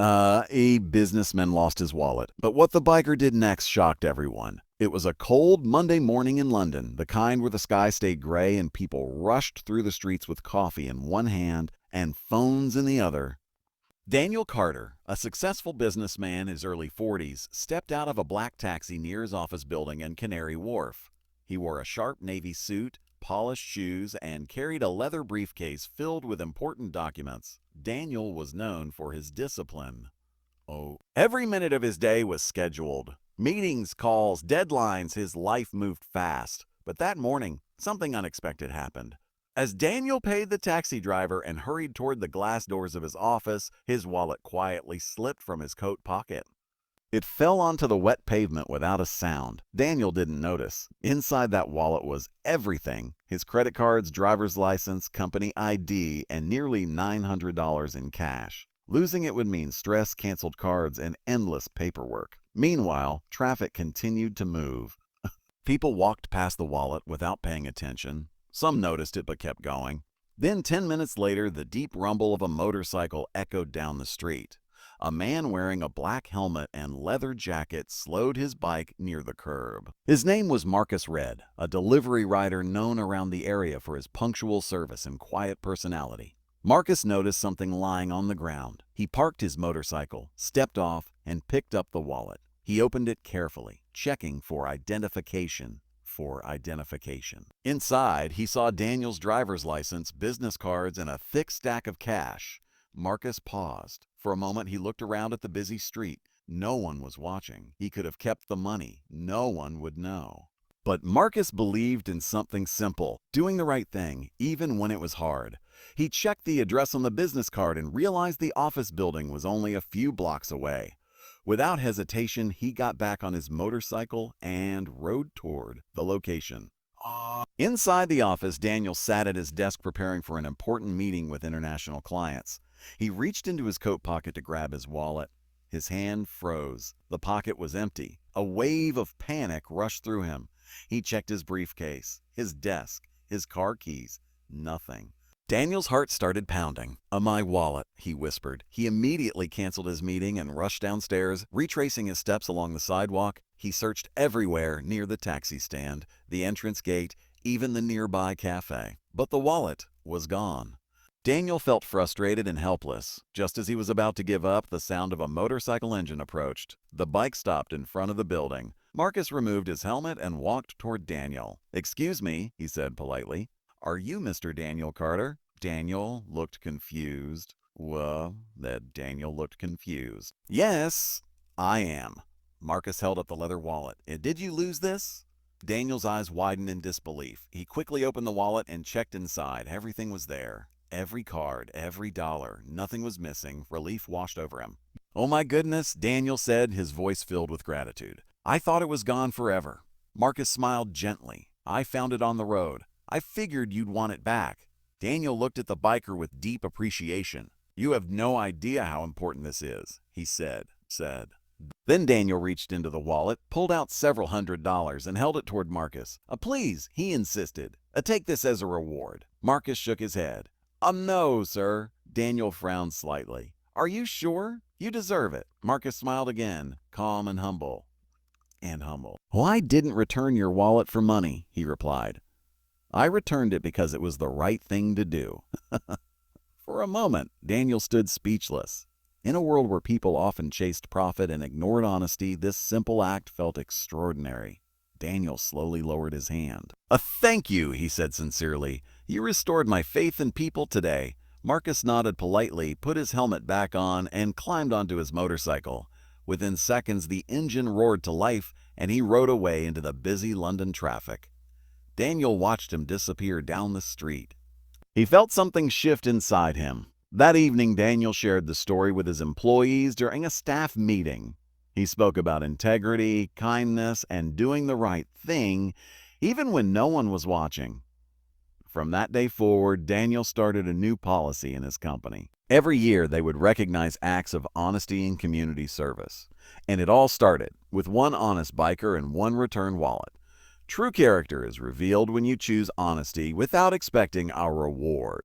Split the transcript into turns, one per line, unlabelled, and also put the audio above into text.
A businessman lost his wallet. But what the biker did next shocked everyone. It was a cold Monday morning in London, the kind where the sky stayed gray and people rushed through the streets with coffee in one hand and phones in the other. Daniel Carter, a successful businessman in his early 40s, stepped out of a black taxi near his office building in Canary Wharf. He wore a sharp navy suit, polished shoes, and carried a leather briefcase filled with important documents. Daniel was known for his discipline. Every minute of his day was scheduled. Meetings, calls, deadlines, his life moved fast. But that morning, something unexpected happened. As Daniel paid the taxi driver and hurried toward the glass doors of his office, his wallet quietly slipped from his coat pocket. It fell onto the wet pavement without a sound. Daniel didn't notice. Inside that wallet was everything: his credit cards, driver's license, company ID, and nearly $900 in cash. Losing it would mean stress, canceled cards, and endless paperwork. Meanwhile, traffic continued to move. People walked past the wallet without paying attention. Some noticed it but kept going. Then 10 minutes later, the deep rumble of a motorcycle echoed down the street. A man wearing a black helmet and leather jacket slowed his bike near the curb. His name was Marcus Red, a delivery rider known around the area for his punctual service and quiet personality. Marcus noticed something lying on the ground. He parked his motorcycle, stepped off, and picked up the wallet. He opened it carefully, checking for identification. Inside, he saw Daniel's driver's license, business cards, and a thick stack of cash. Marcus paused. For a moment, he looked around at the busy street. No one was watching. He could have kept the money. No one would know. But Marcus believed in something simple: doing the right thing, even when it was hard. He checked the address on the business card and realized the office building was only a few blocks away. Without hesitation, he got back on his motorcycle and rode toward the location. Inside the office, Daniel sat at his desk preparing for an important meeting with international clients. He reached into his coat pocket to grab his wallet. His hand froze. The pocket was empty. A wave of panic rushed through him. He checked his briefcase, his desk, his car keys. Nothing. Daniel's heart started pounding. My wallet," he whispered. He immediately canceled his meeting and rushed downstairs. Retracing his steps along the sidewalk, he searched everywhere near the taxi stand, the entrance gate, even the nearby cafe. But the wallet was gone. Daniel felt frustrated and helpless. Just as he was about to give up, the sound of a motorcycle engine approached. The bike stopped in front of the building. Marcus removed his helmet and walked toward Daniel. "Excuse me," he said politely. "Are you Mr. Daniel Carter?" Daniel looked confused. Daniel looked confused. "Yes, I am." Marcus held up the leather wallet. "Did you lose this?" Daniel's eyes widened in disbelief. He quickly opened the wallet and checked inside. Everything was there. Every card, every dollar. Nothing was missing. Relief washed over him. "Oh my goodness," Daniel said, his voice filled with gratitude. "I thought it was gone forever." Marcus smiled gently. "I found it on the road. I figured you'd want it back." Daniel looked at the biker with deep appreciation. "You have no idea how important this is," he said. Then Daniel reached into the wallet, pulled out several $100s, and held it toward Marcus. Please," he insisted. "Take this as a reward." Marcus shook his head. No, sir." Daniel frowned slightly. "Are you sure? You deserve it." Marcus smiled again, calm and humble. "Well, I didn't return your wallet for money," he replied. "I returned it because it was the right thing to do." For a moment, Daniel stood speechless. In a world where people often chased profit and ignored honesty, this simple act felt extraordinary. Daniel slowly lowered his hand. "Thank you," he said sincerely. "You restored my faith in people today." Marcus nodded politely, put his helmet back on, and climbed onto his motorcycle. Within seconds, the engine roared to life, and he rode away into the busy London traffic. Daniel watched him disappear down the street. He felt something shift inside him. That evening, Daniel shared the story with his employees during a staff meeting. He spoke about integrity, kindness, and doing the right thing, even when no one was watching. From that day forward, Daniel started a new policy in his company. Every year, they would recognize acts of honesty and community service. And it all started with one honest biker and one return wallet. True character is revealed when you choose honesty without expecting a reward.